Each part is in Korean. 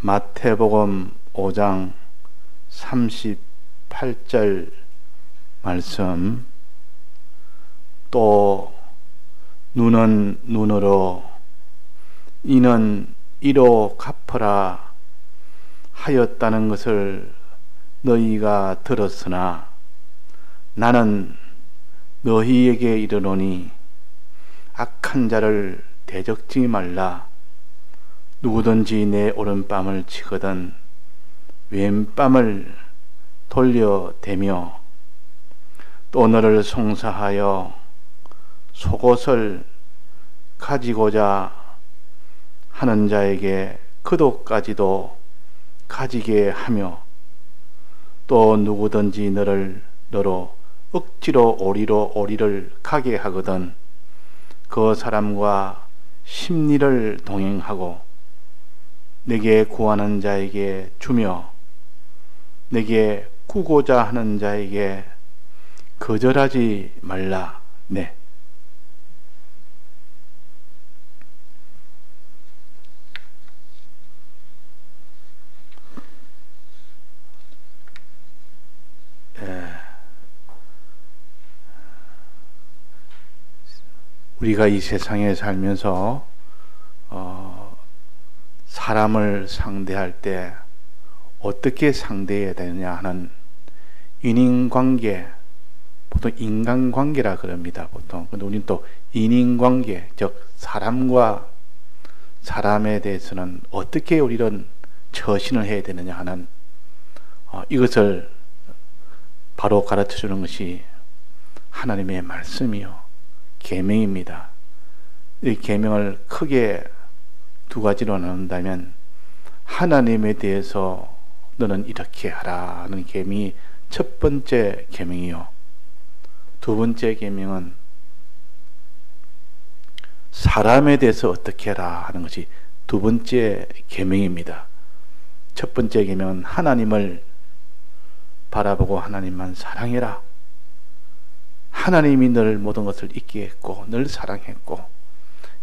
마태복음 5장 38절 말씀, 또 눈은 눈으로 이는 이로 갚으라 하였다는 것을 너희가 들었으나 나는 너희에게 이르노니 악한 자를 대적지 말라. 누구든지 내 오른뺨을 치거든 왼뺨을 돌려대며 또 너를 송사하여 속옷을 가지고자 하는 자에게 그도까지도 가지게 하며 또 누구든지 너로 억지로 오리를 가게 하거든 그 사람과 심리를 동행하고 내게 구하는 자에게 주며 내게 구고자 하는 자에게 거절하지 말라. 네. 우리가 이 세상에 살면서 사람을 상대할 때 어떻게 상대해야 되느냐 하는 인인관계, 보통 인간관계라 그럽니다. 보통. 근데 우리는 또 인인관계, 즉 사람과 사람에 대해서는 어떻게 우리는 처신을 해야 되느냐 하는 이것을 바로 가르쳐 주는 것이 하나님의 말씀이요 계명입니다. 이 계명을 크게 두 가지로 나눈다면 하나님에 대해서 너는 이렇게 하라 하는 계명이 첫 번째 계명이요, 두 번째 계명은 사람에 대해서 어떻게 해라 하는 것이 두 번째 계명입니다. 첫 번째 계명은 하나님을 바라보고 하나님만 사랑해라. 하나님이 늘 모든 것을 잊게 했고 늘 사랑했고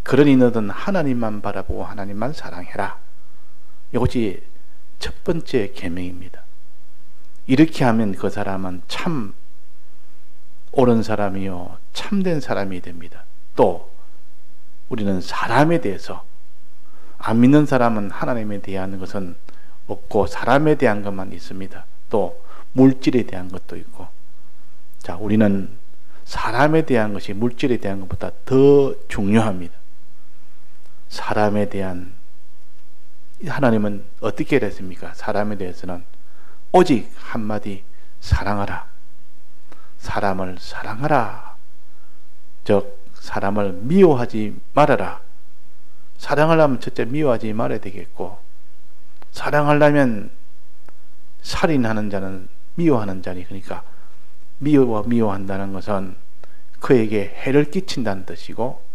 그러니 너는 하나님만 바라보고 하나님만 사랑해라. 이것이 첫 번째 계명입니다. 이렇게 하면 그 사람은 참 옳은 사람이요 참된 사람이 됩니다. 또 우리는 사람에 대해서, 안 믿는 사람은 하나님에 대한 것은 없고 사람에 대한 것만 있습니다. 또 물질에 대한 것도 있고, 자, 우리는 사람에 대한 것이 물질에 대한 것보다 더 중요합니다. 사람에 대한, 하나님은 어떻게 했습니까? 사람에 대해서는 오직 한마디 사랑하라. 사람을 사랑하라. 즉 사람을 미워하지 말아라. 사랑하려면 첫째 미워하지 말아야 되겠고, 사랑하려면 살인하는 자는 미워하는 자니, 그러니까 미워한다는 것은 그에게 해를 끼친다는 뜻이고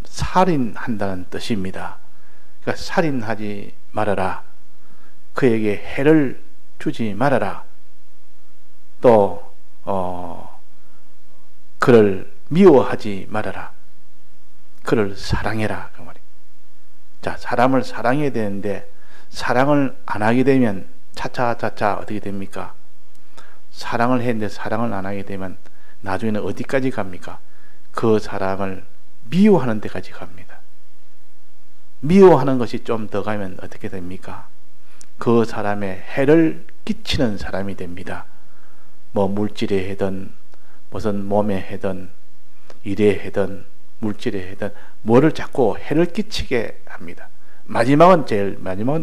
살인한다는 뜻입니다. 그러니까 살인하지 말아라. 그에게 해를 주지 말아라. 또 그를 미워하지 말아라. 그를 사랑해라, 그 말이에요. 자, 사람을 사랑해야 되는데 사랑을 안 하게 되면 차차차차 어떻게 됩니까? 사랑을 했는데 사랑을 안 하게 되면 나중에는 어디까지 갑니까? 그 사람을 미워하는 데까지 갑니다. 미워하는 것이 좀 더 가면 어떻게 됩니까? 그 사람의 해를 끼치는 사람이 됩니다. 뭐 물질에 해든 무슨 몸에 해든 일에 해든 물질에 해든 뭐를 자꾸 해를 끼치게 합니다. 마지막은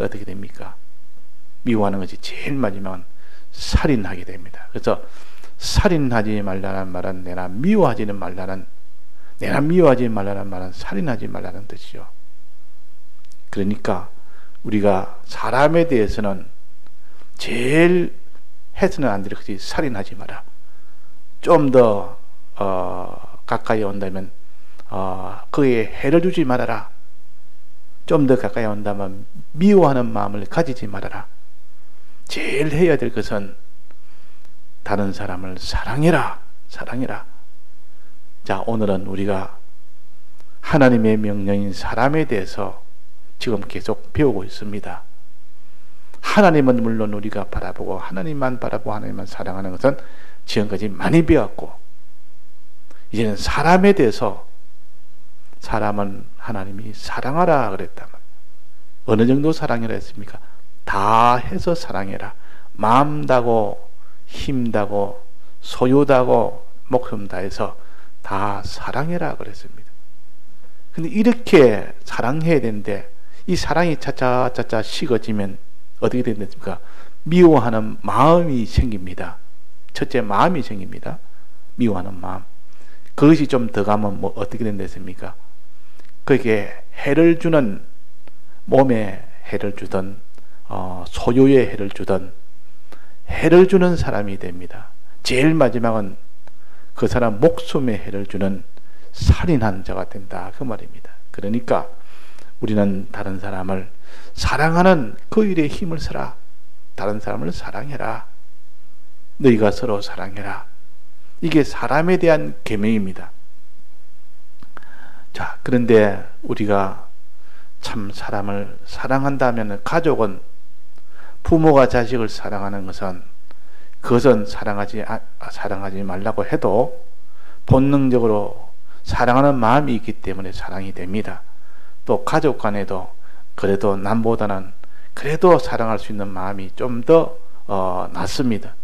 어떻게 됩니까? 미워하는 것이 제일 마지막은 살인하게 됩니다. 그래서 살인하지 말라는 말은 내가 미워하지 말라는 말은 살인하지 말라는 뜻이죠. 그러니까 우리가 사람에 대해서는 제일 해서는 안 될 것이 살인하지 마라. 좀 더 가까이 온다면 그에 해를 주지 말아라. 좀 더 가까이 온다면 미워하는 마음을 가지지 말아라. 제일 해야 될 것은 다른 사람을 사랑해라. 자, 오늘은 우리가 하나님의 명령인 사람에 대해서 지금 계속 배우고 있습니다. 하나님은 물론 우리가 바라보고 하나님만 바라보고 하나님만 사랑하는 것은 지금까지 많이 배웠고, 이제는 사람에 대해서 사람은 하나님이 사랑하라 그랬단 말이에요. 어느 정도 사랑이라 했습니까? 다 해서 사랑해라. 마음 다고 힘 다고 소유 다고 목숨 다해서 다 사랑해라 그랬습니다. 근데 이렇게 사랑해야 되는데 이 사랑이 차차차차 식어지면 어떻게 된답니까? 미워하는 마음이 생깁니다. 첫째, 마음이 생깁니다. 미워하는 마음. 그것이 좀 더 가면 뭐 어떻게 된답니까? 그게 해를 주는, 몸에 해를 주든 소유에 해를 주든 해를 주는 사람이 됩니다. 제일 마지막은 그 사람 목숨에 해를 주는 살인한 자가 된다, 그 말입니다. 그러니까 우리는 다른 사람을 사랑하는 그 일에 힘을 써라. 다른 사람을 사랑해라. 너희가 서로 사랑해라. 이게 사람에 대한 계명입니다. 자, 그런데 우리가 참 사람을 사랑한다면, 가족은, 부모가 자식을 사랑하는 것은, 그것은 사랑하지 말라고 해도 본능적으로 사랑하는 마음이 있기 때문에 사랑이 됩니다. 또 가족 간에도 그래도 남보다는 그래도 사랑할 수 있는 마음이 좀 더 낫습니다.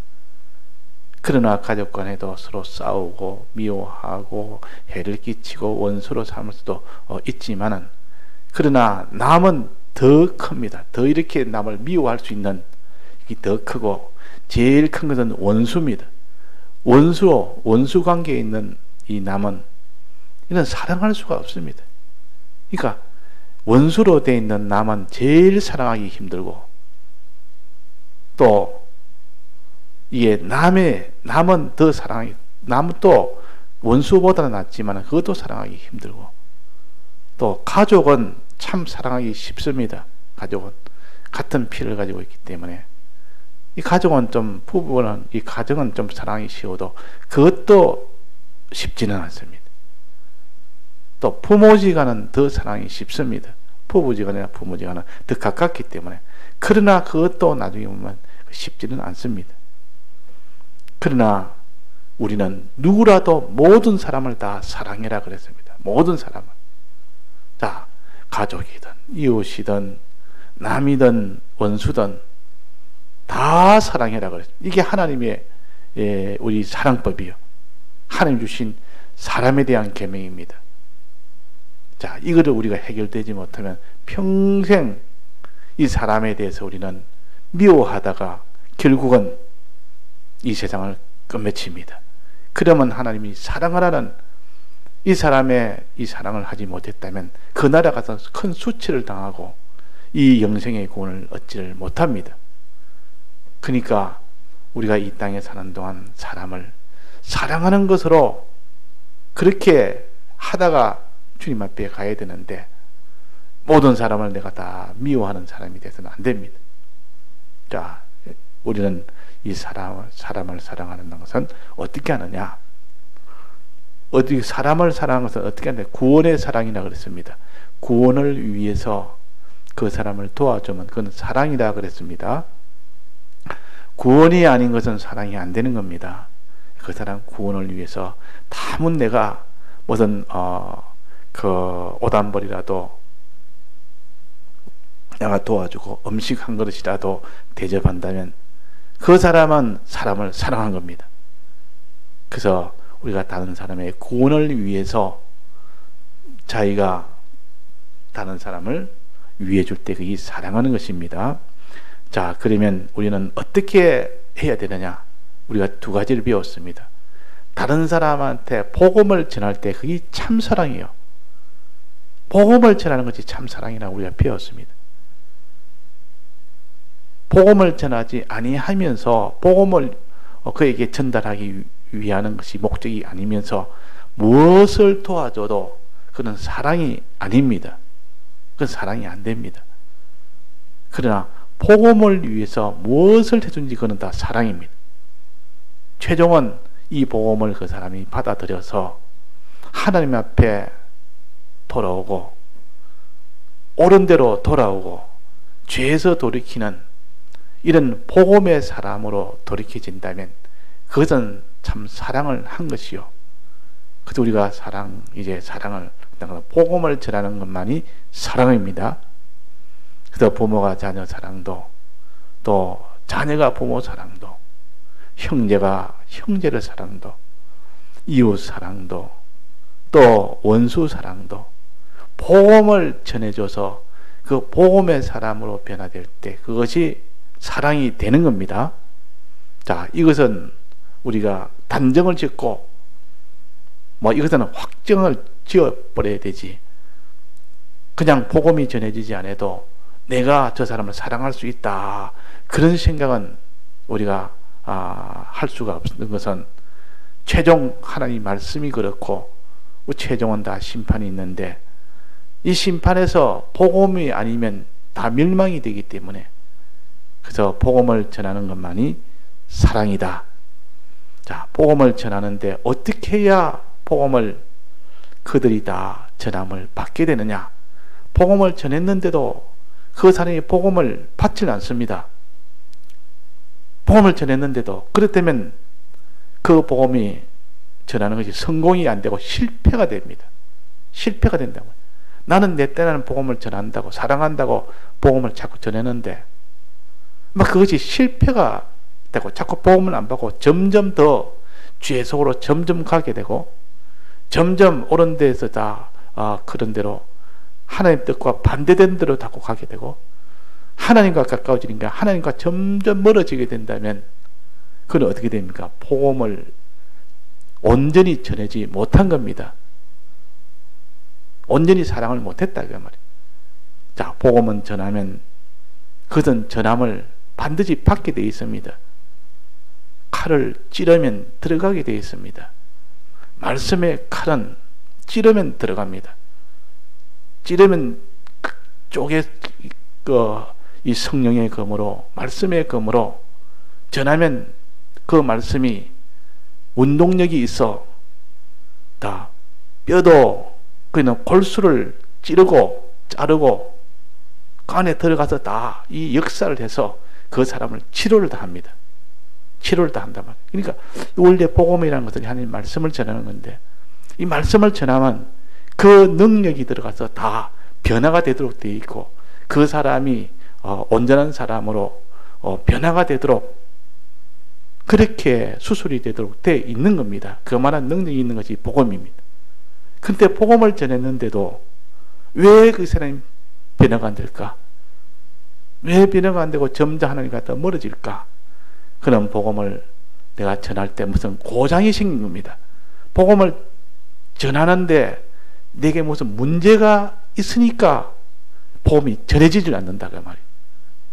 그러나 가족 간에도 서로 싸우고 미워하고 해를 끼치고 원수로 삼을 수도 있지만은, 그러나 남은 더 큽니다. 더 이렇게 남을 미워할 수 있는 게 더 크고, 제일 큰 것은 원수입니다. 원수 관계에 있는 이 남은, 이는 사랑할 수가 없습니다. 그러니까 원수로 되어 있는 남은 제일 사랑하기 힘들고, 또 이게 남은 더 사랑하기, 남은 또 원수보다는 낫지만 그것도 사랑하기 힘들고, 또 가족은 참 사랑하기 쉽습니다. 가족은 같은 피를 가지고 있기 때문에 이 가족은 좀, 부부는 이 가정은 좀 사랑하기 쉬워도 그것도 쉽지는 않습니다. 또 부모지간은 더 사랑이 쉽습니다. 부부지간이나 부모지간은 더 가깝기 때문에. 그러나 그것도 나중에 보면 쉽지는 않습니다. 그러나 우리는 누구라도 모든 사람을 다 사랑해라 그랬습니다. 모든 사람을. 자, 가족이든 이웃이든 남이든 원수든 다 사랑해라 그랬습니다. 이게 하나님의 우리 사랑법이요. 하나님 주신 사람에 대한 계명입니다. 자, 이거를 우리가 해결되지 못하면 평생 이 사람에 대해서 우리는 미워하다가 결국은 이 세상을 끝맺힙니다. 그러면 하나님이 사랑하라는 이 사람의 이 사랑을 하지 못했다면 그 나라 가서 큰 수치를 당하고 이 영생의 구원을 얻지를 못합니다. 그러니까 우리가 이 땅에 사는 동안 사람을 사랑하는 것으로 그렇게 하다가 주님 앞에 가야 되는데, 모든 사람을 내가 다 미워하는 사람이 돼서는 안 됩니다. 자, 우리는 이 사람을 사랑하는 것은 어떻게 하느냐? 사람을 사랑하는 것은 어떻게 하느냐? 구원의 사랑이라 그랬습니다. 구원을 위해서 그 사람을 도와주면 그건 사랑이라 그랬습니다. 구원이 아닌 것은 사랑이 안 되는 겁니다. 그 사람 구원을 위해서 다문 내가 무슨 그 오단벌이라도 내가 도와주고 음식 한 그릇이라도 대접한다면 그 사람은 사람을 사랑한 겁니다. 그래서 우리가 다른 사람의 구원을 위해서 자기가 다른 사람을 위해 줄 때 그게 사랑하는 것입니다. 자, 그러면 우리는 어떻게 해야 되느냐? 우리가 두 가지를 배웠습니다. 다른 사람한테 복음을 전할 때 그게 참 사랑이에요. 복음을 전하는 것이 참 사랑이라고 우리가 배웠습니다. 복음을 전하지 아니하면서 복음을 그에게 전달하기 위하는 것이 목적이 아니면서 무엇을 도와줘도 그건 사랑이 아닙니다. 그건 사랑이 안 됩니다. 그러나 복음을 위해서 무엇을 해준지 그건 다 사랑입니다. 최종은 이 복음을 그 사람이 받아들여서 하나님 앞에 돌아오고 옳은 대로 돌아오고 죄에서 돌이키는 이런 복음의 사람으로 돌이켜진다면 그것은 참 사랑을 한 것이요. 그래서 우리가 사랑을 복음을 전하는 것만이 사랑입니다. 그래서 부모가 자녀 사랑도, 또 자녀가 부모 사랑도, 형제가 형제를 사랑도, 이웃 사랑도, 또 원수 사랑도, 복음을 전해줘서 그 복음의 사람으로 변화될 때 그것이 사랑이 되는 겁니다. 자, 이것은 우리가 단정을 짓고 이것은 확정을 지어버려야 되지. 그냥 복음이 전해지지 않아도 내가 저 사람을 사랑할 수 있다, 그런 생각은 우리가 할 수가 없는 것은, 최종 하나님 말씀이 그렇고 최종은 다 심판이 있는데, 이 심판에서 복음이 아니면 다 멸망이 되기 때문에, 그래서 복음을 전하는 것만이 사랑이다. 자, 복음을 전하는데 어떻게 해야 복음을 그들이 다 전함을 받게 되느냐? 복음을 전했는데도 그 사람이 복음을 받지 않습니다. 복음을 전했는데도 그렇다면 그 복음이 전하는 것이 성공이 안 되고 실패가 됩니다. 실패가 된다고. 나는 내 때는 복음을 전한다고, 사랑한다고 복음을 자꾸 전했는데 그것이 실패가 되고 자꾸 복음을 안 받고 점점 더 죄 속으로 점점 가게 되고, 점점 옳은 데에서 다 그런 대로 하나님 뜻과 반대된 대로 자꾸 가게 되고, 하나님과 가까워지니까 하나님과 점점 멀어지게 된다면 그건 어떻게 됩니까? 복음을 온전히 전하지 못한 겁니다. 온전히 사랑을 못했다 그 말이에요. 자, 복음은 전하면 그것은 전함을 반드시 받게 되어 있습니다. 칼을 찌르면 들어가게 되어 있습니다. 말씀의 칼은 찌르면 들어갑니다. 찌르면 그쪽에 이 성령의 검으로, 말씀의 검으로 전하면 그 말씀이 운동력이 있어 다 뼈도, 그는 골수를 찌르고 자르고 그 안에 들어가서 다 이 역사를 해서 그 사람을 치료를 다 합니다. 치료를 다 한단 말이에요. 그러니까 원래 복음이라는 것은 하나님 말씀을 전하는 건데, 이 말씀을 전하면 그 능력이 들어가서 다 변화가 되도록 되어 있고, 그 사람이 온전한 사람으로 변화가 되도록, 그렇게 수술이 되도록 되어 있는 겁니다. 그만한 능력이 있는 것이 복음입니다. 근데 복음을 전했는데도 왜 그 사람이 변화가 안 될까? 왜 변화가 안 되고 점점 하나님과 더 멀어질까? 그런 복음을 내가 전할 때 무슨 고장이 생긴 겁니다. 복음을 전하는데 내게 무슨 문제가 있으니까 복음이 전해지질 않는다 그 말이에요.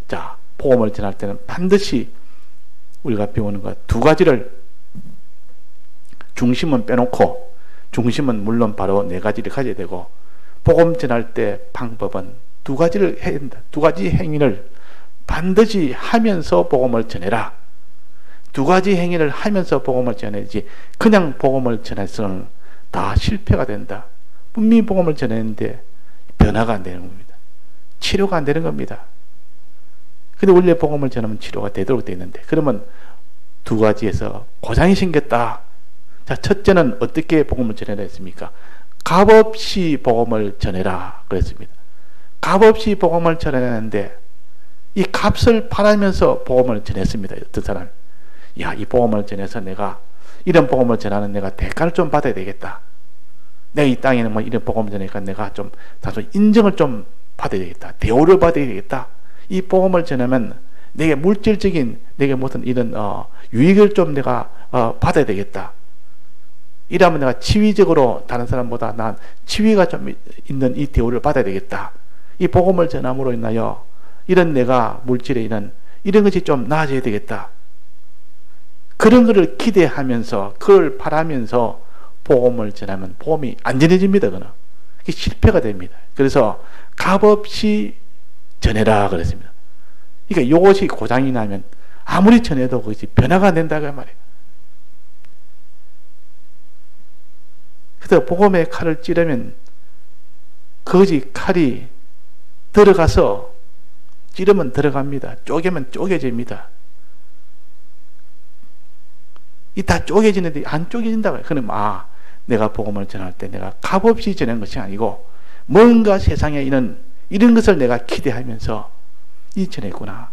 자, 복음을 전할 때는 반드시 우리가 배우는 것 두 가지를, 중심은 빼놓고, 중심은 물론 바로 네 가지를 가져야 되고, 복음 전할 때 방법은 두 가지를 해야 된다. 두 가지 행위를 반드시 하면서 복음을 전해라. 두 가지 행위를 하면서 복음을 전해야지, 그냥 복음을 전해서는 다 실패가 된다. 분명히 복음을 전했는데 변화가 안 되는 겁니다. 치료가 안 되는 겁니다. 근데 원래 복음을 전하면 치료가 되도록 되어 있는데, 그러면 두 가지에서 고장이 생겼다. 자, 첫째는 어떻게 복음을 전해라 했습니까? 값없이 복음을 전해라 그랬습니다. 값없이 복음을 전해라는데, 이 값을 바라면서 복음을 전했습니다. 어떤 사람, 야, 이 복음을 전해서 내가 이런 복음을 전하는 내가 대가를 좀 받아야 되겠다. 내가 이 땅에는 이런 복음을 전하니까 내가 좀 다소 인정을 좀 받아야 되겠다. 대우를 받아야 되겠다. 이 복음을 전하면 내게 물질적인, 내게 무슨 이런 유익을 좀 내가 받아야 되겠다. 이러면 내가 지위적으로 다른 사람보다 난 지위가 좀 있는 이 대우를 받아야 되겠다. 이 복음을 전함으로 인하여 이런 내가 물질에 이런 것이 좀 나아져야 되겠다. 그런 것을 기대하면서, 그걸 바라면서 복음을 전하면 복음이 안 전해집니다. 그는 그게 실패가 됩니다. 그래서 값없이 전해라 그랬습니다. 그러니까 이것이 고장이 나면 아무리 전해도 그것이 변화가 안 된다 그 말이에요. 그래서 복음의 칼을 찌르면 그것이 칼이 들어가서 찌르면 들어갑니다. 쪼개면 쪼개집니다. 이 다 쪼개지는데 안 쪼개진다고요. 그럼 내가 복음을 전할 때 내가 값없이 전한 것이 아니고 뭔가 세상에 이런 것을 내가 기대하면서 전했구나.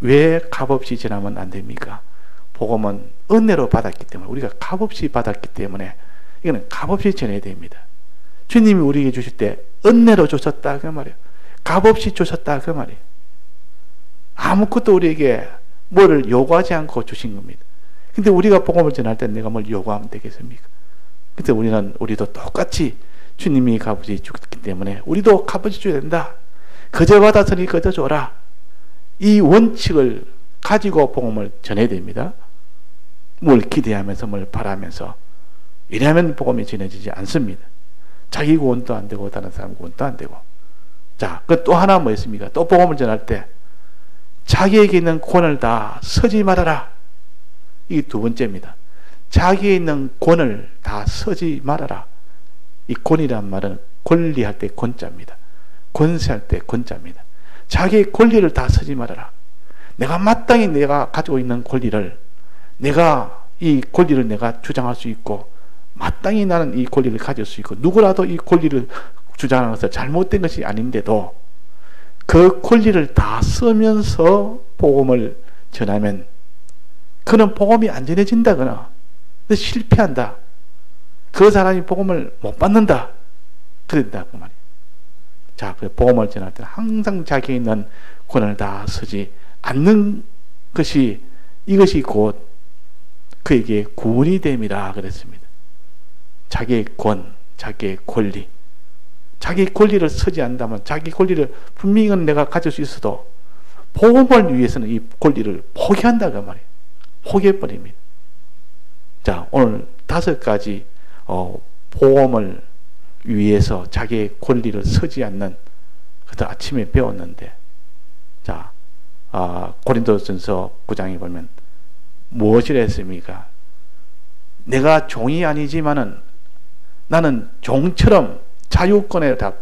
왜 값없이 전하면 안 됩니까? 복음은 은혜로 받았기 때문에, 우리가 값없이 받았기 때문에 이거는 값없이 전해야 됩니다. 주님이 우리에게 주실 때 은혜로 주셨다 그 말이에요. 값없이 주셨다 그 말이에요. 아무것도 우리에게 뭐를 요구하지 않고 주신 겁니다. 근데 우리가 복음을 전할 때 내가 뭘 요구하면 되겠습니까? 근데 우리도 똑같이 주님이 값없이 주기 때문에 우리도 값없이 줘야 된다. 거저 받았으니 거저 줘라. 이 원칙을 가지고 복음을 전해야 됩니다. 뭘 기대하면서 뭘 바라면서 이러면 복음이 전해지지 않습니다. 자기 구원도 안 되고 다른 사람 구원도 안 되고. 자, 그 또 하나 뭐 있습니까? 또 복음을 전할 때 자기에게 있는 권을 다 서지 말아라. 이게 두 번째입니다. 자기에 있는 권을 다 서지 말아라. 이 권이란 말은 권리할 때 권자입니다. 권세할 때 권자입니다. 자기의 권리를 다 서지 말아라. 내가 마땅히 내가 가지고 있는 권리를 이 권리를 내가 주장할 수 있고 마땅히 나는 이 권리를 가질 수 있고 누구라도 이 권리를 주장하는 것은 잘못된 것이 아닌데도 그 권리를 다 쓰면서 복음을 전하면 그는 복음이 안 전해진다거나 실패한다. 그 사람이 복음을 못 받는다. 그런다 그 말이에요. 자, 복음을 전할 때는 항상 자기에 있는 권을 다 쓰지 않는 이것이 곧 그에게 구원이 됨이라 그랬습니다. 자기의 권, 자기의 권리, 자기 권리를 쓰지 않는다면 자기 권리를 분명히 내가 가질 수 있어도 복음을 위해서는 이 권리를 포기한다 그 말이에요. 포기해버립니다. 자, 오늘 5가지 복음을 위해서 자기의 권리를 서지 않는 그때 아침에 배웠는데, 자, 고린도전서 9장에 보면 무엇이라 했습니까? 내가 종이 아니지만은 나는 종처럼 자유권에 다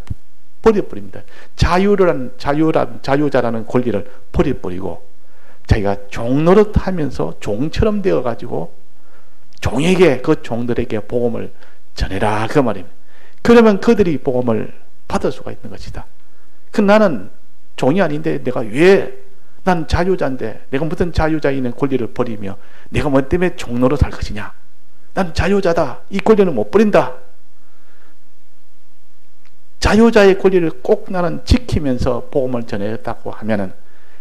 버려버립니다. 자유자라는 권리를 버려버리고 자기가 종노릇 하면서 종처럼 되어가지고 종에게, 그 종들에게 복음을 전해라 그 말입니다. 그러면 그들이 복음을 받을 수가 있는 것이다. 나는 종이 아닌데 난 자유자인데 내가 무슨 자유자에 있는 권리를 버리며 내가 뭐 때문에 종노릇 할 것이냐. 난 자유자다. 이 권리는 못 버린다. 자유자의 권리를 꼭 나는 지키면서 복음을 전했다고 하면은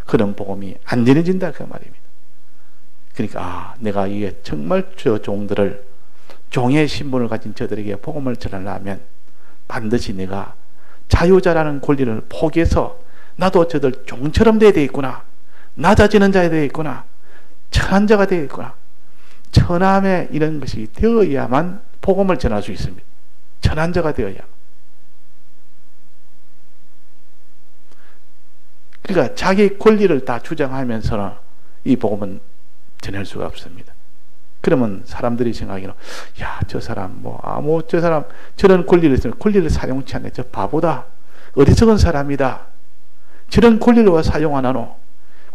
그런 복음이 안 전해진다 그 말입니다. 그러니까 내가 이게 정말 저 종들을, 종의 신분을 가진 저들에게 복음을 전하려면 반드시 내가 자유자라는 권리를 포기해서 나도 저들 종처럼 되어야 되겠구나. 낮아지는 자가 되겠구나. 천한 자가 되겠구나. 천함에 이런 것이 되어야만 복음을 전할 수 있습니다. 천한 자가 되어야. 그러니까 자기 권리를 다 주장하면서는 이 복음은 전할 수가 없습니다. 그러면 사람들이 생각하기는 저 사람 저 사람 저런 권리를 사용치 않네. 저 바보다. 어리석은 사람이다. 저런 권리를 왜 사용 안 하노?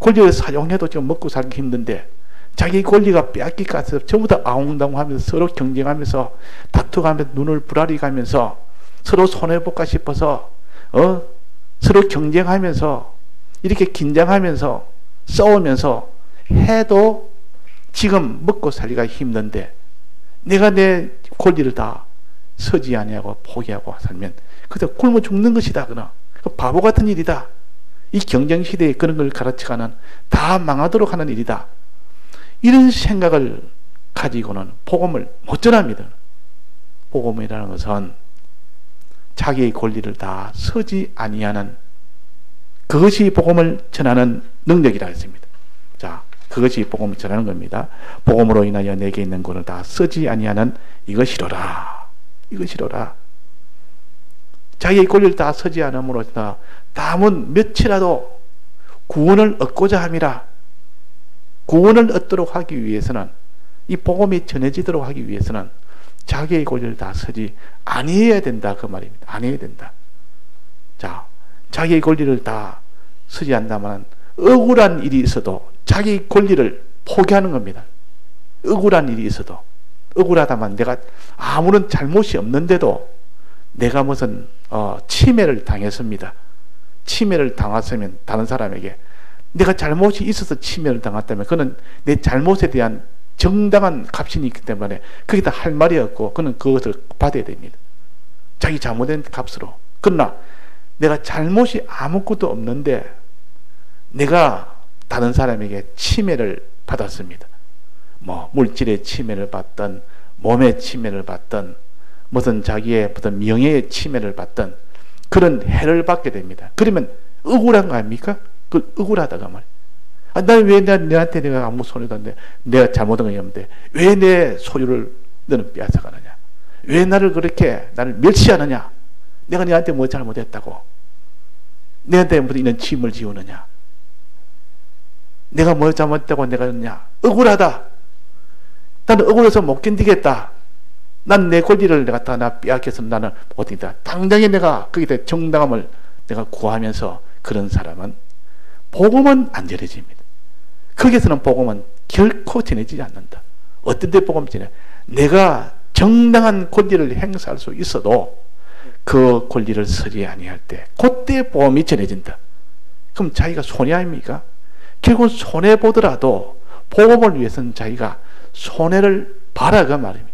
권리를 사용해도 지금 먹고 살기 힘든데 자기 권리가 빼앗기가서 전부 다 아웅다웅하면서 서로 경쟁하면서 다투가면서 눈을 부라리 가면서 서로 손해볼까 싶어서 서로 경쟁하면서 이렇게 긴장하면서 싸우면서 해도 지금 먹고 살기가 힘든데 내가 내 권리를 다 서지 아니하고 포기하고 살면 그래서 굶어 죽는 것이다. 그나 바보 같은 일이다. 이 경쟁시대에 그런 걸 가르쳐가는 다 망하도록 하는 일이다. 이런 생각을 가지고는 복음을 못 전합니다. 복음이라는 것은 자기의 권리를 다 서지 아니하는 그것이 복음을 전하는 능력이라 했습니다. 자, 그것이 복음을 전하는 겁니다. 복음으로 인하여 내게 있는 것을 다 쓰지 아니하는 이것이로라. 이것이로라. 자기의 권리를 다 서지 않음으로써 남은 몇이라도 구원을 얻고자 함이라. 구원을 얻도록 하기 위해서는, 이 복음이 전해지도록 하기 위해서는 자기의 권리를 다 서지 아니해야 된다 그 말입니다. 아니해야 된다. 자, 자기의 권리를 다 서지 않는다면 억울한 일이 있어도 자기 권리를 포기하는 겁니다. 억울한 일이 있어도. 억울하다만 내가 아무런 잘못이 없는데도 내가 무슨 침해를 당했습니다. 침해를 당했으면 다른 사람에게 내가 잘못이 있어서 침해를 당했다면 그는 내 잘못에 대한 정당한 값이 있기 때문에 거기다 할 말이 없고 그는 그것을 받아야 됩니다. 자기 잘못된 값으로. 그러나 내가 잘못이 아무것도 없는데 내가 다른 사람에게 침해를 받았습니다. 뭐 물질의 침해를 받든 몸의 침해를 받든 무슨 자기의 어떤 명예의 침해를 받든 그런 해를 받게 됩니다. 그러면 억울한 거 아닙니까? 그 억울하다가 말이야. 왜 너한테 내가 아무 손해도 안 돼? 내가 잘못한 게 없는데 왜 내 소유를 너는 빼앗아가느냐? 왜 나를 멸시하느냐? 내가 너한테 뭐 잘못했다고? 너한테 무슨 이런 짐을 지우느냐? 내가 뭐 잘못했다고 내가 그러냐? 억울하다. 나는 억울해서 못 견디겠다. 난 내 권리를 나 빼앗겨서 나는 못 견디다. 당장에 내가 거기에 정당함을 내가 구하면서 그런 사람은 복음은 안 전해집니다. 거기서는 복음은 결코 전해지지 않는다. 어떤 데 복음 전해? 내가 정당한 권리를 행사할 수 있어도 그 권리를 서지 아니할 때 그때 복음이 전해진다. 그럼 자기가 손해 아닙니까? 결국 손해 보더라도 복음을 위해서는 자기가 손해를 봐라 그 말입니다.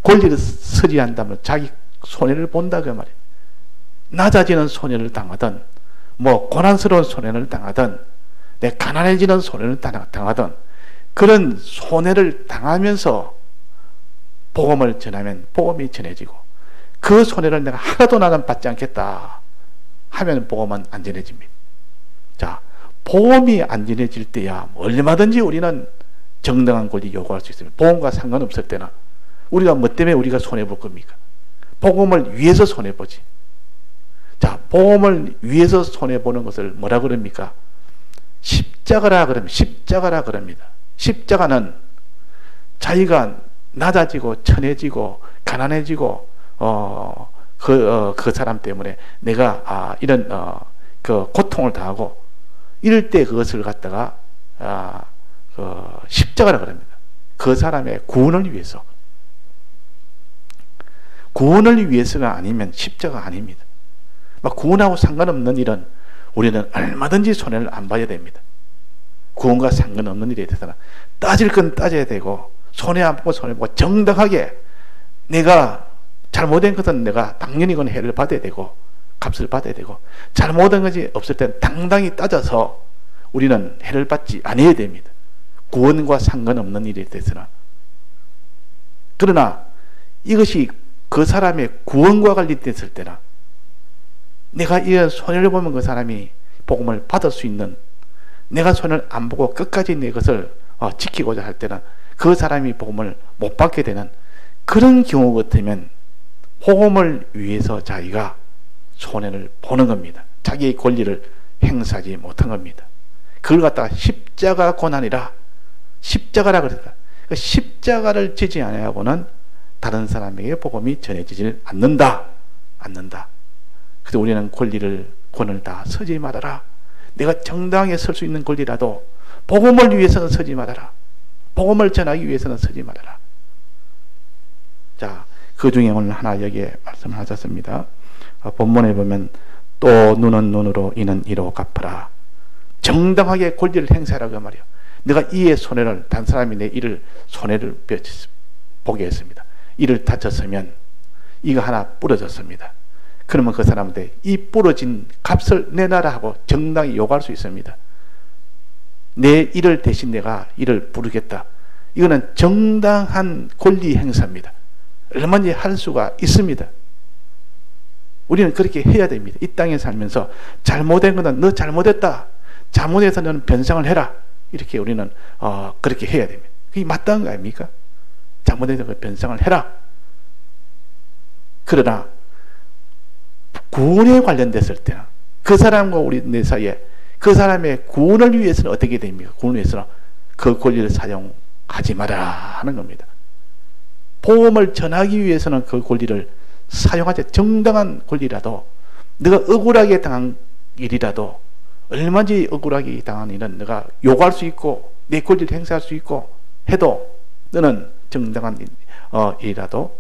권리를 서지 않다면 자기 손해를 본다 그 말입니다. 낮아지는 손해를 당하든 뭐 고난스러운 손해를 당하든 내 가난해지는 손해를 당하든 그런 손해를 당하면서 복음을 전하면 복음이 전해지고 그 손해를 내가 하나도 나는 받지 않겠다 하면 복음은 안 전해집니다. 자, 복음이 안 전해질 때야 얼마든지 우리는 정당한 권리 요구할 수 있습니다. 복음과 상관없을 때는 우리가 뭐 때문에 우리가 손해볼 겁니까? 복음을 위해서 손해보지. 자, 복음을 위해서 손해보는 것을 뭐라 그럽니까? 십자가라 그럽니다. 십자가는 자기가 낮아지고 천해지고 가난해지고 그 사람 때문에 내가 이런 그 고통을 당하고 이럴 때 그것을 갖다가 십자가라 그럽니다. 그 사람의 구원을 위해서. 구원을 위해서가 아니면 십자가 아닙니다. 막 구원하고 상관없는 일은 우리는 얼마든지 손해를 안 봐야 됩니다. 구원과 상관없는 일에 대해서는 따질 건 따져야 되고 손해 안 보고 손해 보고 정당하게 내가 잘못된 것은 내가 당연히 그건 해를 받아야 되고 값을 받아야 되고 잘못한 것이 없을 때는 당당히 따져서 우리는 해를 받지 않아야 됩니다. 구원과 상관없는 일에 대해서는. 그러나 이것이 그 사람의 구원과 관련됐을 때나 내가 이런 손해를 보면 그 사람이 복음을 받을 수 있는 내가 손해를 안 보고 끝까지 내 것을 지키고자 할 때는 그 사람이 복음을 못 받게 되는 그런 경우 같으면 복음을 위해서 자기가 손해를 보는 겁니다. 자기의 권리를 행사하지 못한 겁니다. 그걸 갖다가 십자가 고난이라 십자가라 그랬다. 십자가를 지지 않아야고는 다른 사람에게 복음이 전해지지 않는다. 그래서 우리는 권을 다 서지 말아라. 내가 정당하게 설 수 있는 권리라도 복음을 위해서는 서지 말아라. 복음을 전하기 위해서는 서지 말아라. 자, 그 중에 오늘 하나 여기에 말씀을 하셨습니다. 본문에 보면 또 눈은 눈으로 이는 이로 갚으라. 정당하게 권리를 행사하라고 말이야. 내가 이의 손해를 단 사람이 내 이를 손해를 보게 했습니다. 이를 다쳤으면 이가 하나 부러졌습니다. 그러면 그 사람한테 이 부러진 값을 내놔라 하고 정당히 요구할 수 있습니다. 내 이를 대신 내가 이를 부르겠다. 이거는 정당한 권리 행사입니다. 얼마든지 할 수가 있습니다. 우리는 그렇게 해야 됩니다. 이 땅에 살면서 잘못된 것은 너 잘못했다. 잘못해서 너는 변상을 해라. 이렇게 우리는 그렇게 해야 됩니다. 그게 마땅한 거 아닙니까? 잘못해서 변상을 해라. 그러나 구원에 관련됐을 때는 그 사람과 우리 내 사이에 그 사람의 구원을 위해서는 어떻게 됩니까? 구원을 위해서는 그 권리를 사용하지 마라 하는 겁니다. 복음을 전하기 위해서는 그 권리를 사용하지 정당한 권리라도 내가 억울하게 당한 일이라도 얼마든지 억울하게 당한 일은 너가 요구할 수 있고 내 권리를 행사할 수 있고 해도 너는 정당한 일이라도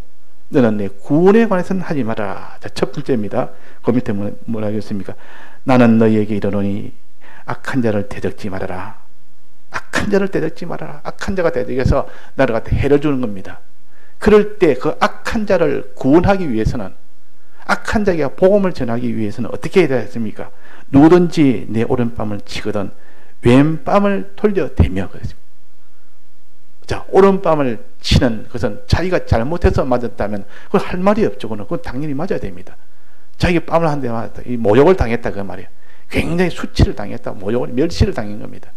너는 내 구원에 관해서는 하지 마라. 자, 첫 번째입니다. 그 밑에 뭐라 하겠습니까? 나는 너희에게 이르노니 악한 자를 대적지 말아라. 악한 자를 대적지 말아라. 악한 자가 대적해서 나를 갖다 해를 주는 겁니다. 그럴 때 그 악한 자를 구원하기 위해서는, 악한 자에게 복음을 전하기 위해서는 어떻게 해야 되겠습니까? 누구든지 내 오른뺨을 치거든 왼뺨을 돌려대며 그랬습니다. 자, 오른뺨을 치는 것은 자기가 잘못해서 맞았다면 그건 할 말이 없죠. 그건 당연히 맞아야 됩니다. 자기 뺨을 한 대 맞았다. 이 모욕을 당했다 그 말이에요. 굉장히 수치를 당했다. 모욕을, 멸시를 당한 겁니다.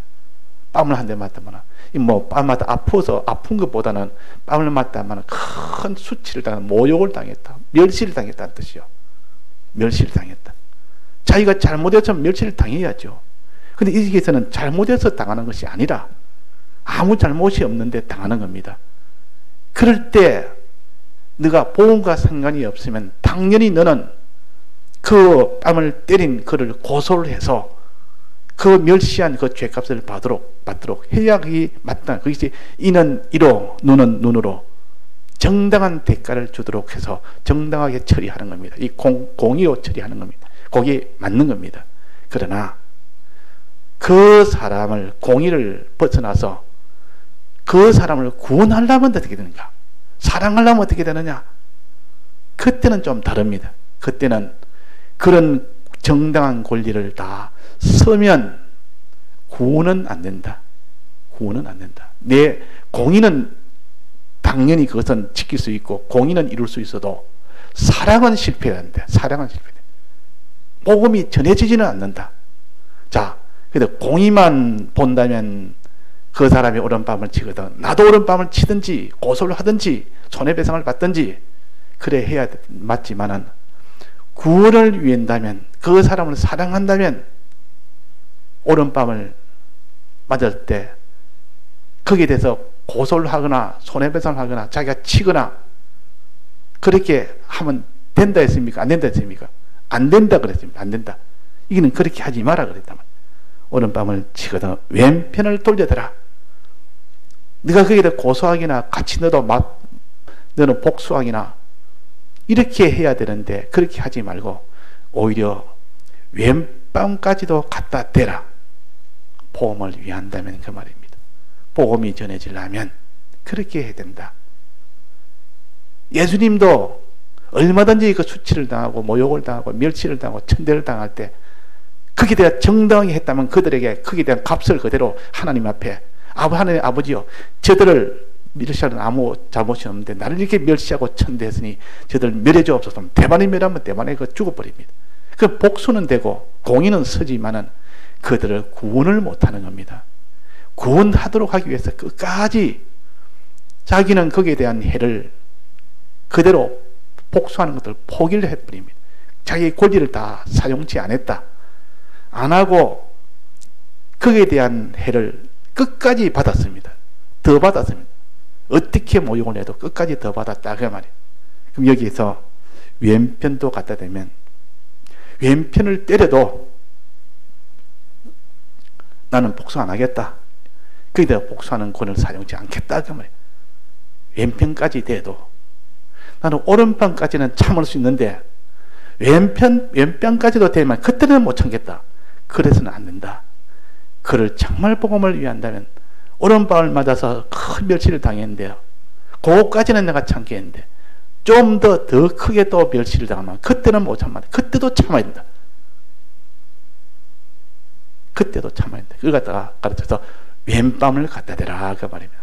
뺨을 한 대 맞다면 뺨마다 아파서 아픈 것보다는 뺨을 맞다면 큰 수치를 당한, 모욕을 당했다. 멸시를 당했다는 뜻이요. 멸시를 당했다. 자기가 잘못해서 멸시를 당해야죠. 근데 여기에서는 잘못해서 당하는 것이 아니라 아무 잘못이 없는데 당하는 겁니다. 그럴 때 네가 복음과 상관이 없으면 당연히 너는 그 뺨을 때린 그를 고소를 해서 그 멸시한 그 죄값을 받도록 해야 그게 맞다. 그것이 이는 이로 눈은 눈으로 정당한 대가를 주도록 해서 정당하게 처리하는 겁니다. 이 공의로 처리하는 겁니다. 거기에 맞는 겁니다. 그러나 그 사람을, 공의를 벗어나서 그 사람을 구원하려면 어떻게 되는가? 사랑하려면 어떻게 되느냐? 그때는 좀 다릅니다. 그때는 그런 정당한 권리를 다 서면 구원은 안 된다. 구원은 안 된다. 내 공의는 당연히 그것은 지킬 수 있고 공의는 이룰 수 있어도 사랑은 실패한다. 사랑은 실패한다. 복음이 전해지지는 않는다. 자, 그래도 공의만 본다면 그 사람이 오른뺨을 치거든 나도 오른뺨을 치든지 고소를 하든지 손해배상을 받든지 그래 해야 맞지만은 구원을 위한다면, 그 사람을 사랑한다면 오른뺨을 맞을 때 거기에 대해서 고소를 하거나 손해배상을 하거나 자기가 치거나 그렇게 하면 된다 했습니까? 안 된다 했습니까? 안 된다 그랬습니다. 안 된다. 이거는 그렇게 하지 마라 그랬다면, 오른뺨을 치거든 왼편을 돌려대라. 네가 거기다 고소하기나 같이 너는 복수하기나 이렇게 해야 되는데 그렇게 하지 말고 오히려 왼뺨까지도 갖다 대라. 복음을 위한다면 그 말입니다. 복음이 전해지려면 그렇게 해야 된다. 예수님도 얼마든지 그 수치를 당하고 모욕을 당하고 멸시를 당하고 천대를 당할 때 거기에 대해 정당하게 했다면 그들에게 거기에 대한 값을 그대로 하나님 앞에, 하나님 아버지요, 저들을 멸시하는 아무 잘못이 없는데 나를 이렇게 멸시하고 천대했으니 저들 멸해 주옵소서. 대만이 멸하면 대만에 그 죽어버립니다. 그 복수는 되고 공의는 서지만은 그들을 구원을 못하는 겁니다. 구원하도록 하기 위해서 끝까지 자기는 거기에 대한 해를 그대로 복수하는 것을 포기를 해버립니다. 자기의 권리를 다 사용치 않았다. 안 하고 거기에 대한 해를 끝까지 받았습니다. 더 받았습니다. 어떻게 모욕을 해도 끝까지 더 받았다 그 말이에요. 그럼 여기에서 왼편도 갖다 대면 왼편을 때려도 나는 복수 안 하겠다. 거기다 복수하는 권을 사용치 않겠다 그 말이에요. 왼편까지 대도 나는 오른편까지는 참을 수 있는데 왼편까지도 되면 그때는 못 참겠다. 그래서는 안 된다. 그를 정말 복음을 위한다면 오른밤을 맞아서 큰 멸시를 당했는데요. 그거까지는 내가 참겠는데 좀 더 크게 또 멸시를 당하면 그때는 못 참아. 그때도 참아야 된다. 그때도 참아야 된다. 그걸 갖다가 가르쳐서 왼밤을 갖다 대라 그 말입니다.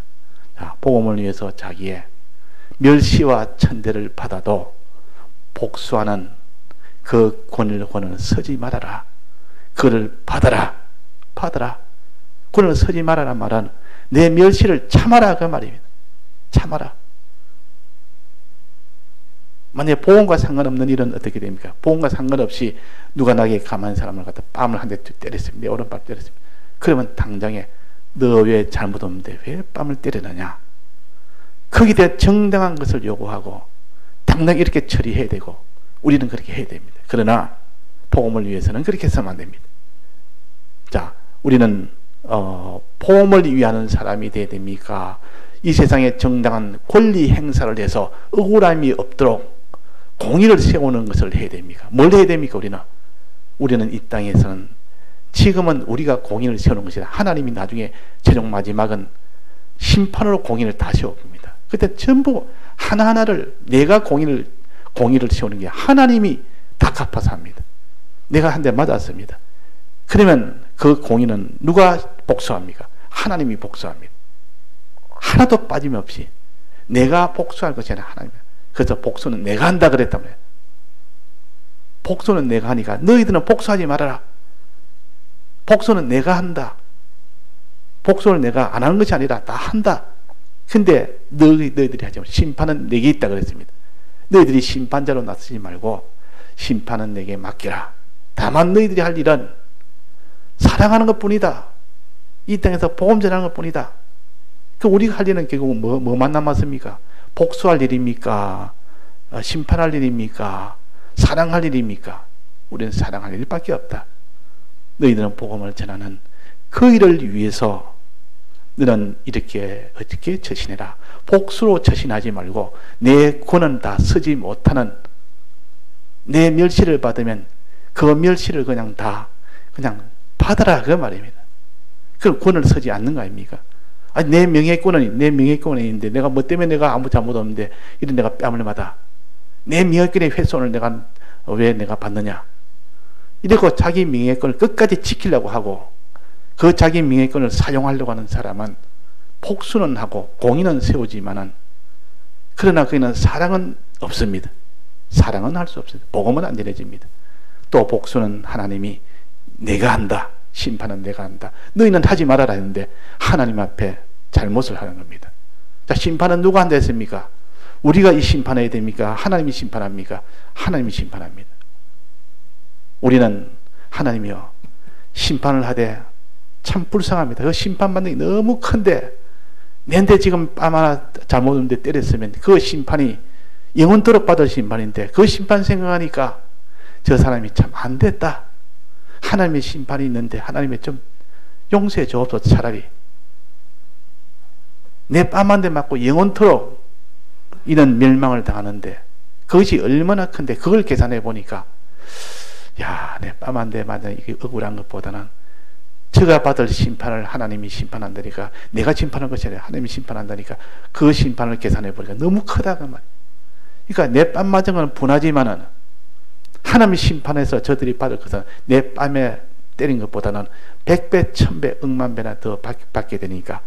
자, 복음을 위해서 자기의 멸시와 천대를 받아도 복수하는 그 권을 서지 말아라. 그를 받아라. 권을 서지 말아라 말은 내 멸시를 참아라 그 말입니다. 참아라. 만약에 복음과 상관없는 일은 어떻게 됩니까? 복음과 상관없이 누가 나에게 가만히 사람을 갖다 뺨을 한 대 때렸습니다. 내 오른뺨 때렸습니다. 그러면 당장에 너 왜 잘못 없는데 왜 뺨을 때리느냐? 거기에 대해 정당한 것을 요구하고 당당히 이렇게 처리해야 되고 우리는 그렇게 해야 됩니다. 그러나 복음을 위해서는 그렇게 해서는 안 됩니다. 자, 우리는 복음을 위하는 사람이 되어야 됩니까? 이 세상에 정당한 권리 행사를 해서 억울함이 없도록 공의를 세우는 것을 해야 됩니까? 뭘 해야 됩니까? 우리는 이 땅에서는 지금은 우리가 공의를 세우는 것이라 하나님이 나중에 최종 마지막은 심판으로 공의를 다 세웁니다. 그때 전부 하나하나를 내가 공의를 세우는 게 하나님이 다 갚아서 합니다. 내가 한 대 맞았습니다. 그러면 그 공의는 누가 복수합니까? 하나님이 복수합니다. 하나도 빠짐없이 내가 복수할 것이 아니라 하나님. 그래서 복수는 내가 한다 그랬단 말이에요. 복수는 내가 하니까 너희들은 복수하지 말아라. 복수는 내가 한다. 복수를 내가 안 하는 것이 아니라 다 한다. 근데 너희들이 하지 마. 심판은 내게 있다 그랬습니다. 너희들이 심판자로 나서지 말고 심판은 내게 맡기라. 다만 너희들이 할 일은 사랑하는 것뿐이다. 이 땅에서 복음 전하는 것뿐이다. 그 우리가 할 일은 결국 뭐만 남았습니까? 복수할 일입니까? 심판할 일입니까? 사랑할 일입니까? 우리는 사랑할 일밖에 없다. 너희들은 복음을 전하는 그 일을 위해서 너는 이렇게 어떻게 처신해라. 복수로 처신하지 말고 내 권은 다 쓰지 못하는 내 멸시를 받으면 그 멸시를 그냥 받아라 그 말입니다. 그럼 권을 쓰지 않는 거 아닙니까? 아니 내 명예권은 있는데 내가 뭐 때문에 내가 아무 잘못 없는데 이런 내가 뺨을 맞아. 내 명예권의 훼손을 왜 내가 받느냐? 이러고 자기 명예권을 끝까지 지키려고 하고 그 자기 명예권을 사용하려고 하는 사람은 복수는 하고 공의는 세우지만은 그러나 그에는 사랑은 없습니다. 사랑은 할 수 없습니다. 복음은 안 전해집니다. 또 복수는 하나님이 내가 한다. 심판은 내가 한다. 너희는 하지 말아라 했는데 하나님 앞에 잘못을 하는 겁니다. 자, 심판은 누가 한다 했습니까? 우리가 이 심판해야 됩니까? 하나님이 심판합니까? 하나님이 심판합니다. 우리는 하나님이요 심판을 하되 참 불쌍합니다. 그 심판받는 게 너무 큰데 내한테 지금 뺨 하나 잘못 없는데 때렸으면 그 심판이 영원토록 받을 심판인데 그 심판 생각하니까 저 사람이 참 안 됐다. 하나님의 심판이 있는데 하나님의 좀 용서해 주옵소서. 차라리 내 뺨 한 대 맞고 영원토록 이런 멸망을 당하는데 그것이 얼마나 큰데 그걸 계산해 보니까 야, 내 뺨 한 대 맞아 이게 억울한 것보다는 저가 받을 심판을 하나님이 심판한다니까 내가 심판한 것이 아니라 하나님이 심판한다니까 그 심판을 계산해 보니까 너무 크다고 말. 그러니까 내 뺨 맞은 건 분하지만은 하나님이 심판해서 저들이 받을 것은 내 뺨에 때린 것보다는 100배, 1000배, 억만 배나 더 받게 되니까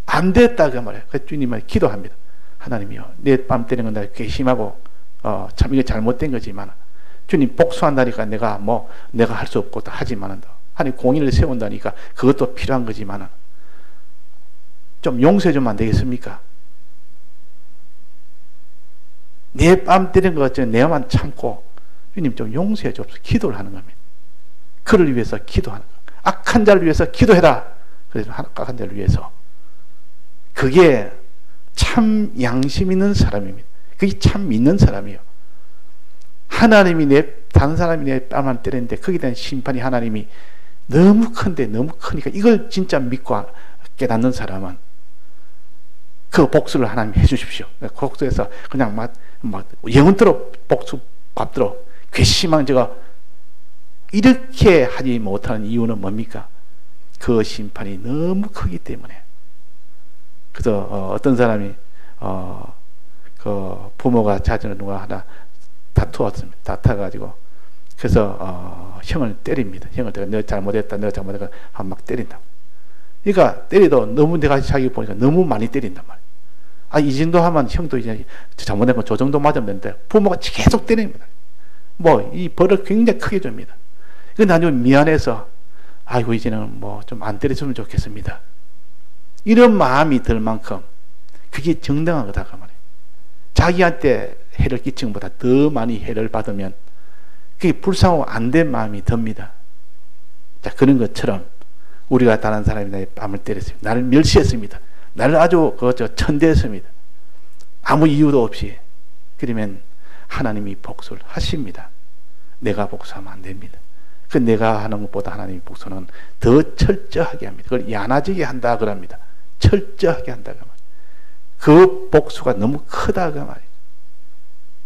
안 됐다 그 말이에요. 그래서 주님은 기도합니다. 하나님이요, 내 뺨 때린 건 내가 괘씸하고 참 이게 잘못된 거지만 주님 복수한다니까 내가 할 수 없고 하지만은 하나님 공의를 세운다니까 그것도 필요한 거지만은 좀 용서해 주면 안 되겠습니까? 내 뺨 때린 거 내만 참고 주님 좀 용서해 주옵소서. 기도를 하는 겁니다. 그를 위해서 기도하는 겁니다. 악한 자를 위해서 기도해라. 그래서 악한 자를 위해서. 그게 참 양심 있는 사람입니다. 그게 참 믿는 사람이에요. 하나님이 다른 사람이 내 뺨만 때렸는데 거기에 대한 심판이 하나님이 너무 큰데 너무 크니까 이걸 진짜 믿고 깨닫는 사람은 그 복수를 하나님 해주십시오. 복수해서 그냥 영원토록 복수 갚도록 괘씸한 제가 이렇게 하지 못하는 이유는 뭡니까? 그 심판이 너무 크기 때문에. 그래서 어떤 사람이 그 부모가 자녀를 누가 하나 다투었습니다. 다퉈가지고 그래서 형을 때립니다. 형을 너 잘못했다, 너 잘못했다 하면 막 때린다. 그러니까 때리도 너무 내가 자기 보니까 너무 많이 때린단 말이에요. 이 정도 하면 형도 이제 잘못된 건 저 정도 맞으면 되는데 부모가 계속 때립니다. 이 벌을 굉장히 크게 줍니다. 근데 나중에 미안해서 아이고 이제는 좀 안 때렸으면 좋겠습니다. 이런 마음이 들 만큼 그게 정당한 거다 그 말이에요. 자기한테 해를 끼친 것보다 더 많이 해를 받으면 그게 불쌍하고 안 된 마음이 듭니다. 자, 그런 것처럼 우리가 다른 사람이 나의 뺨을 때렸습니다. 나를 멸시했습니다. 나를 아주 천대했습니다. 아무 이유도 없이. 그러면 하나님이 복수를 하십니다. 내가 복수하면 안 됩니다. 그 내가 하는 것보다 하나님의 복수는 더 철저하게 합니다. 그걸 야나지게 한다 그럽니다. 철저하게 한다 그 말. 그 복수가 너무 크다 그 말이에요.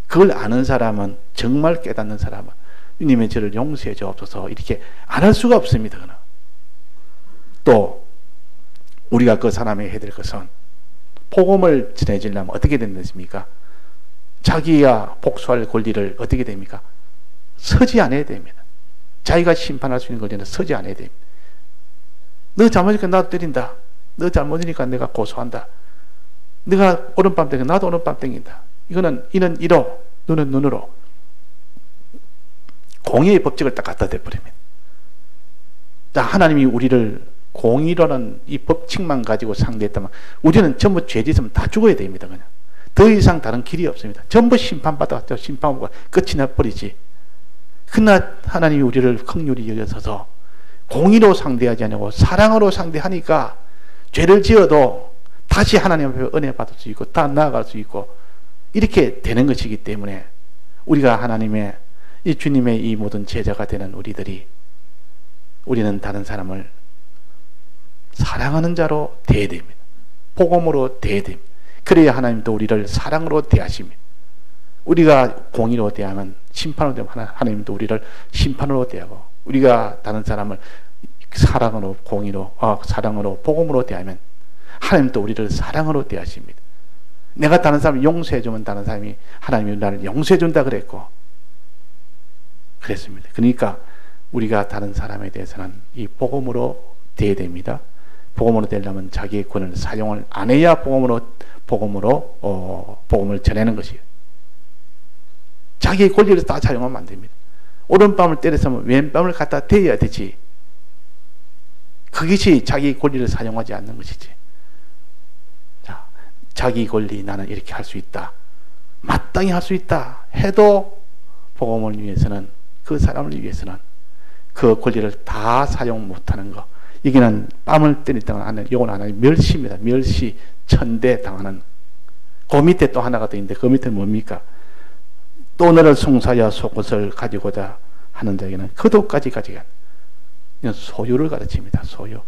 그걸 아는 사람은, 정말 깨닫는 사람은 주님의 저를 용서해 주옵소서 이렇게 안 할 수가 없습니다. 또 우리가 그 사람에게 해야 될 것은, 복음을 전해주려면 어떻게 된다십니까? 자기가 복수할 권리를 어떻게 됩니까? 서지 않아야 됩니다. 자기가 심판할 수 있는 권리는 서지 않아야 됩니다. 너 잘못이니까 나도 때린다. 너 잘못이니까 내가 고소한다. 네가 오른밤 땡긴다. 나도 오른밤 땡긴다. 이는 이로, 눈은 눈으로. 공의의 법칙을 딱 갖다 대버립니다. 자, 하나님이 우리를 공의라는 이 법칙만 가지고 상대했다면 우리는 전부 죄짓으면 다 죽어야 됩니다. 그냥 더 이상 다른 길이 없습니다. 전부 심판받아 심판하고 끝이 나버리지. 그러나 하나님이 우리를 긍휼히 여겨서서 공의로 상대하지 않고 사랑으로 상대하니까 죄를 지어도 다시 하나님 앞에 은혜 받을 수 있고 다 나아갈 수 있고 이렇게 되는 것이기 때문에 우리가 하나님의 이 주님의 이 모든 제자가 되는 우리는 다른 사람을 사랑하는 자로 대해야 됩니다. 복음으로 대해야 됩니다. 그래야 하나님도 우리를 사랑으로 대하십니다. 우리가 공의로 대하면, 심판으로 대하면 하나님도 우리를 심판으로 대하고, 우리가 다른 사람을 사랑으로, 사랑으로, 복음으로 대하면 하나님도 우리를 사랑으로 대하십니다. 내가 다른 사람을 용서해주면 다른 사람이, 하나님이 나를 용서해준다 그랬고 그랬습니다. 그러니까 우리가 다른 사람에 대해서는 이 복음으로 대해야 됩니다. 복음으로 되려면 자기의 권을 사용을 안 해야 복음을 전하는 것이에요. 자기의 권리를 다 사용하면 안 됩니다. 오른밤을 때렸으면 왼밤을 갖다 대야 되지. 그것이 자기의 권리를 사용하지 않는 것이지. 자, 자기 권리 나는 이렇게 할 수 있다. 마땅히 할 수 있다. 해도 복음을 위해서는, 그 사람을 위해서는 그 권리를 다 사용 못하는 것. 여기는 뺨을 때리다가 하는, 이건 하나의 멸시입니다. 멸시, 천대 당하는. 그 밑에 또 하나가 더 있는데 그 밑에는 뭡니까? 또 너를 송사하여 속옷을 가지고자 하는 자에게는 그도까지 가져간. 이건 소유를 가르칩니다. 소유.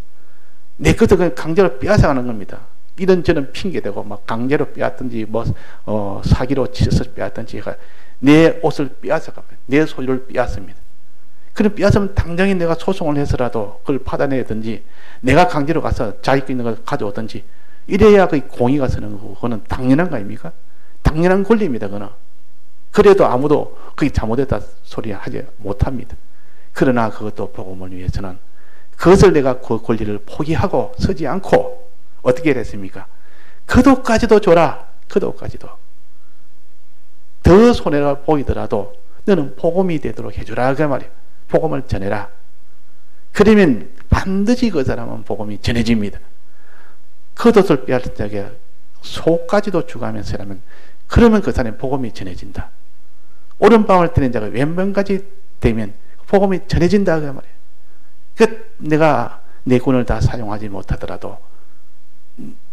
내 것을 강제로 빼앗아가는 겁니다. 이런저런 핑계대고 막 강제로 빼앗든지 사기로 치셔서 빼앗든지 내 옷을 빼앗아갑니다. 내 소유를 빼앗습니다. 그럼 빼앗으면 당장에 내가 소송을 해서라도 그걸 받아내든지 내가 강제로 가서 자기 거 있는 걸 가져오든지 이래야 그 공의가 서는 거고, 그거는 당연한 거 아닙니까? 당연한 권리입니다. 그거는. 그래도 아무도 그게 잘못했다 소리 하지 못합니다. 그러나 그것도 복음을 위해서는 그것을 내가 그 권리를 포기하고 서지 않고 어떻게 했습니까? 그도까지도 줘라. 그도까지도. 더 손해가 보이더라도 너는 복음이 되도록 해주라 그 말이에요. 복음을 전해라. 그러면 반드시 그 사람은 복음이 전해집니다. 겉옷을 빼앗을 적에 속까지도 주가면서 하면, 그러면 그 사람의 복음이 전해진다. 오른밤을 때린 자가 왼밤까지 되면 복음이 전해진다 그 말이에요. 내가 내 군을 다 사용하지 못하더라도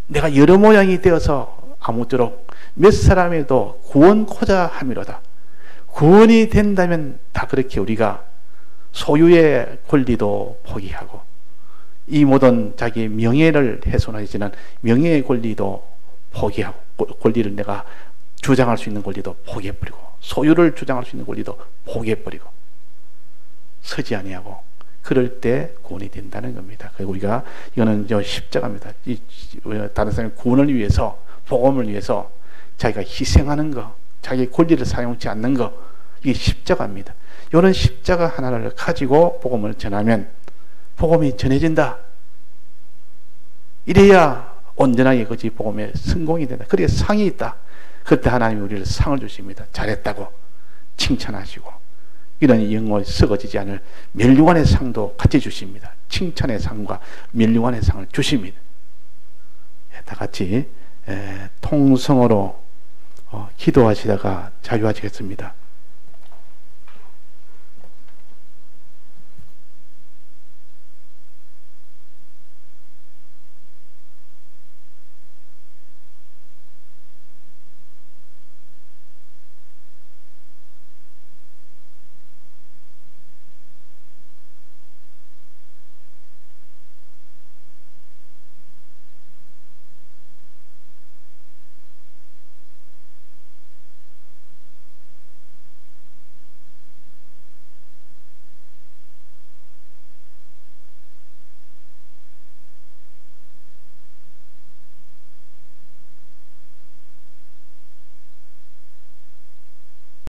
내가 여러 모양이 되어서 아무쪼록 몇 사람에도 구원코자 함이로다. 구원이 된다면 다 그렇게 우리가 소유의 권리도 포기하고 이 모든 자기의 명예를 훼손하지는 명예의 권리도 포기하고, 권리를 내가 주장할 수 있는 권리도 포기해버리고, 소유를 주장할 수 있는 권리도 포기해버리고 서지 아니하고, 그럴 때 구원이 된다는 겁니다. 그리고 우리가 이거는 십자가입니다. 다른 사람의 구원을 위해서, 복음을 위해서 자기가 희생하는 거, 자기의 권리를 사용치 않는 거, 이게 십자가입니다. 이런 십자가 하나를 가지고 복음을 전하면 복음이 전해진다. 이래야 온전하게 그것이 복음의 성공이 된다. 그래야 상이 있다. 그때 하나님이 우리를 상을 주십니다. 잘했다고 칭찬하시고, 이런 영혼이 썩어지지 않을 멸류관의 상도 같이 주십니다. 칭찬의 상과 멸류관의 상을 주십니다. 다 같이 통성으로 기도하시다가 자유하시겠습니다.